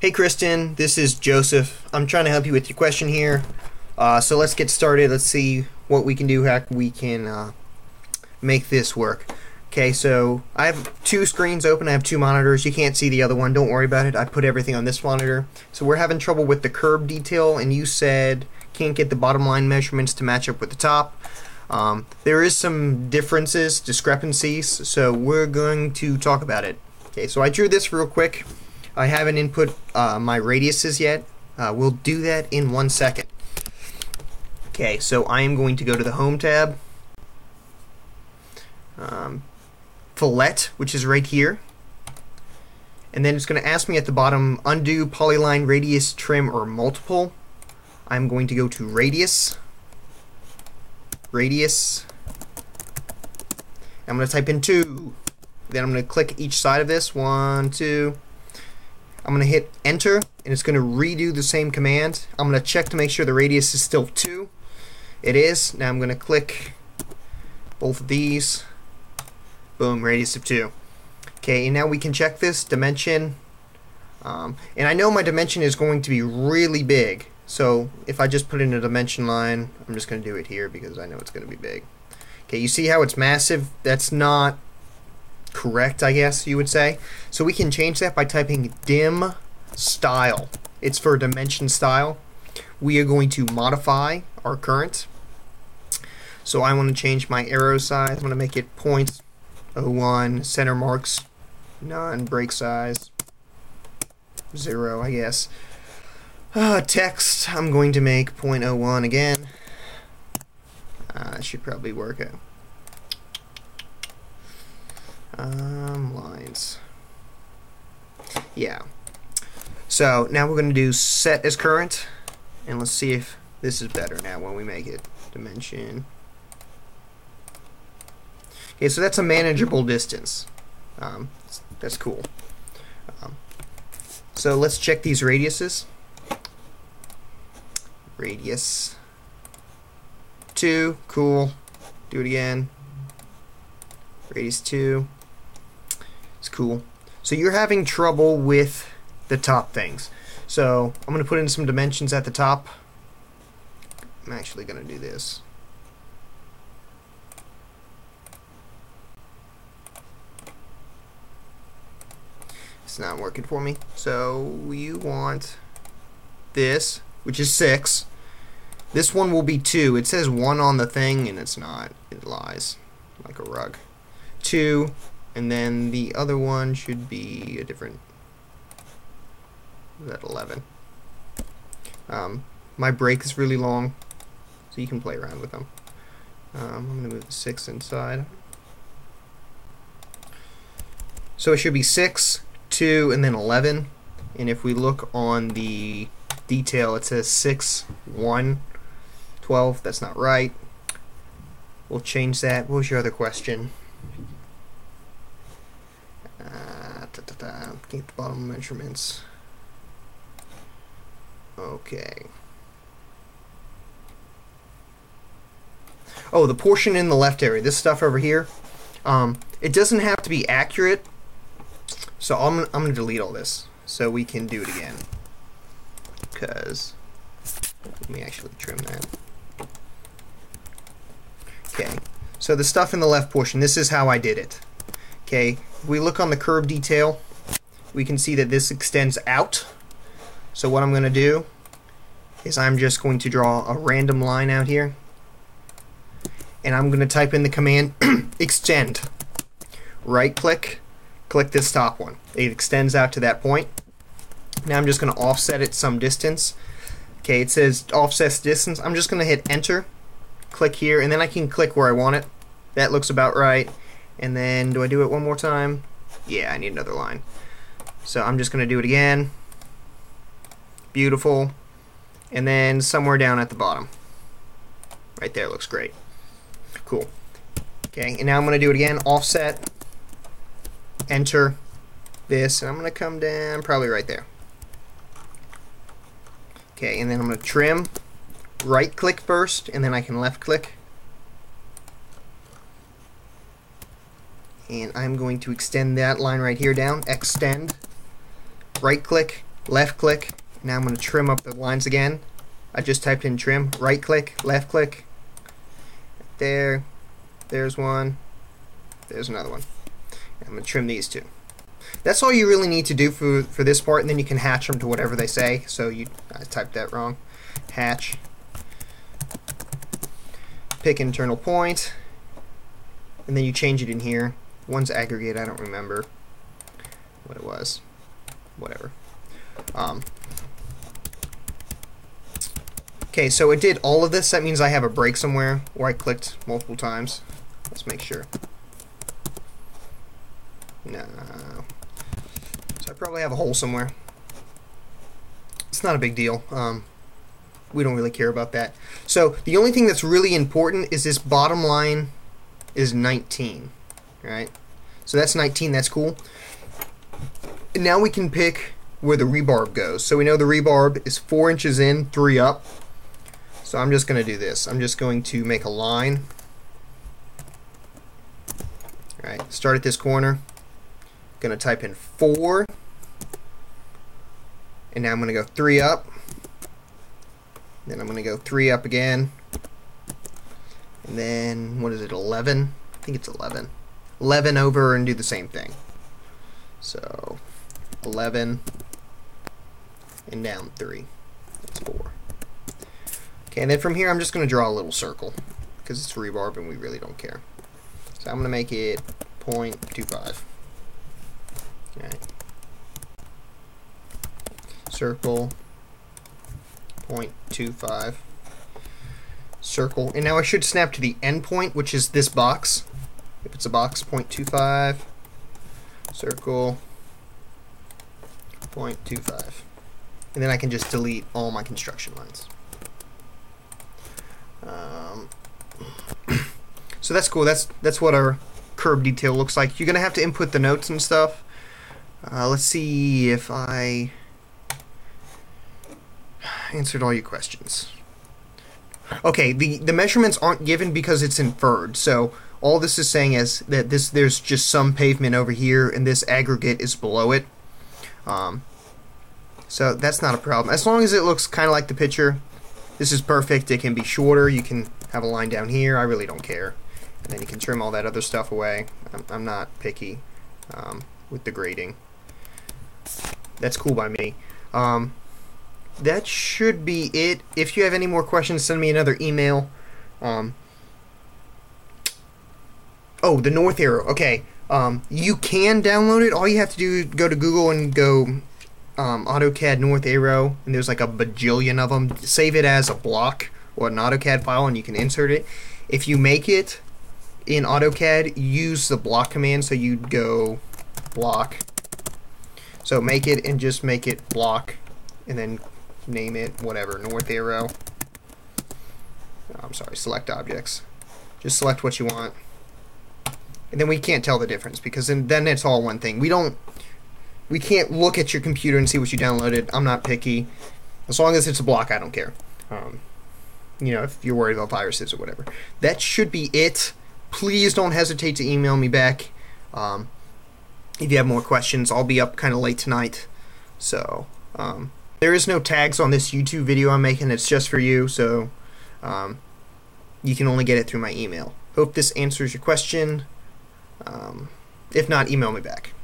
Hey Kristen, this is Joseph. I'm trying to help you with your question here. So let's get started. Let's see what we can do, how we can make this work. Okay, so I have two screens open. I have two monitors. You can't see the other one. Don't worry about it. I put everything on this monitor. So we're having trouble with the curve detail, and you said can't get the bottom line measurements to match up with the top. There is some discrepancies, so we're going to talk about it. Okay, so I drew this real quick. I haven't input my radiuses yet. We'll do that in 1 second. Okay, so I am going to go to the Home tab, Fillet, which is right here, and then it's going to ask me at the bottom, undo, polyline, radius, trim, or multiple. I'm going to go to radius. I'm going to type in 2. Then I'm going to click each side of this. 1, 2. I'm going to hit enter, and it's going to redo the same command. I'm going to check to make sure the radius is still 2. It is. Now I'm going to click both of these. Boom, radius of 2. Okay, and now we can check this dimension. And I know my dimension is going to be really big. So if I just put in a dimension line, I'm just going to do it here because I know it's going to be big. Okay, you see how it's massive? That's not correct, I guess you would say. So we can change that by typing dim style. It's for dimension style. We are going to modify our current. So I want to change my arrow size. I'm going to make it 0.01, center marks none, break size 0, I guess. Text, I'm going to make 0.01 again. That should probably work out. Lines. Yeah. So now we're going to do set as current, and let's see if this is better now when we make it dimension. Okay, so that's a manageable distance. That's cool. So let's check these radiuses. Radius 2, cool. Do it again. Radius 2. It's cool. So you're having trouble with the top things. So I'm going to put in some dimensions at the top. I'm actually going to do this. It's not working for me. So you want this, which is 6. This one will be 2. It says 1 on the thing, and it's not. It lies like a rug. 2, and then the other one should be a different. That 11. My break is really long, so you can play around with them. I'm going to move the 6 inside. So it should be 6, 2, and then 11. And if we look on the detail, it says 6, 1, 12. That's not right. We'll change that. What was your other question? Get the bottom measurements. Okay. Oh, the portion in the left area. This stuff over here. It doesn't have to be accurate. So I'm gonna delete all this so we can do it again. Because let me actually trim that. Okay. So the stuff in the left portion. This is how I did it. Okay. If we look on the curve detail, we can see that this extends out. So what I'm going to do is I'm just going to draw a random line out here, and I'm going to type in the command extend. Right click, click this top one. It extends out to that point. Now I'm just going to offset it some distance. Okay, it says offset distance. I'm just going to hit enter, click here, and then I can click where I want it. That looks about right. And then do I do it one more time? Yeah, I need another line. So I'm just going to do it again. Beautiful. And then somewhere down at the bottom. Right there looks great. Cool. Okay, and now I'm going to do it again. Offset. Enter this. And I'm going to come down probably right there. Okay, and then I'm going to trim. Right click first, and then I can left click. And I'm going to extend that line right here down. Extend. Right click, left click. Now I'm going to trim up the lines again. I just typed in trim, right click, left click. There, there's one, there's another one. I'm going to trim these two. That's all you really need to do for this part, and then you can hatch them to whatever they say. So I typed that wrong. Hatch. Pick internal point, and then you change it in here. One's aggregate, I don't remember what it was. Whatever. Okay, so it did all of this. That means I have a break somewhere where I clicked multiple times. Let's make sure. No. So I probably have a hole somewhere. It's not a big deal. We don't really care about that. So the only thing that's really important is this bottom line is 19. Right? So that's 19. That's cool. And now we can pick where the rebarb goes. So we know the rebarb is 4 inches in, 3 up. So I'm just going to do this. I'm just going to make a line. All right, start at this corner. Going to type in 4. And now I'm going to go 3 up. Then I'm going to go 3 up again. And then, what is it, 11? I think it's 11. 11 over and do the same thing. So 11 and down 3. That's 4. Okay, and then from here I'm just going to draw a little circle because it's rebarb and we really don't care. So I'm going to make it 0.25. Alright. Circle 0.25. Circle. And now I should snap to the end point, which is this box. If it's a box, 0.25. Circle 0.25. And then I can just delete all my construction lines. So that's cool. That's what our curb detail looks like. You're gonna have to input the notes and stuff. Let's see if I answered all your questions. Okay, the measurements aren't given because it's inferred. So all this is saying is that there's just some pavement over here and this aggregate is below it. So that's not a problem. As long as it looks kind of like the picture, this is perfect. It can be shorter. You can have a line down here. I really don't care. And then you can trim all that other stuff away. I'm not picky with the grading. That's cool by me. That should be it. If you have any more questions, send me another email. Oh, the north arrow. Okay. You can download it. All you have to do is go to Google and go AutoCAD north arrow, and there's like a bajillion of them. Save it as a block or an AutoCAD file, and you can insert it. If you make it in AutoCAD, use the block command. So you'd go block. So make it and just make it block, and then name it whatever, north arrow. I'm sorry, select objects. Just select what you want. And then we can't tell the difference because then it's all one thing. We can't look at your computer and see what you downloaded. I'm not picky. As long as it's a block, I don't care. You know, if you're worried about viruses or whatever. That should be it. Please don't hesitate to email me back. If you have more questions, I'll be up kind of late tonight. So, there is no tags on this YouTube video I'm making. It's just for you, so you can only get it through my email. Hope this answers your question. If not, email me back.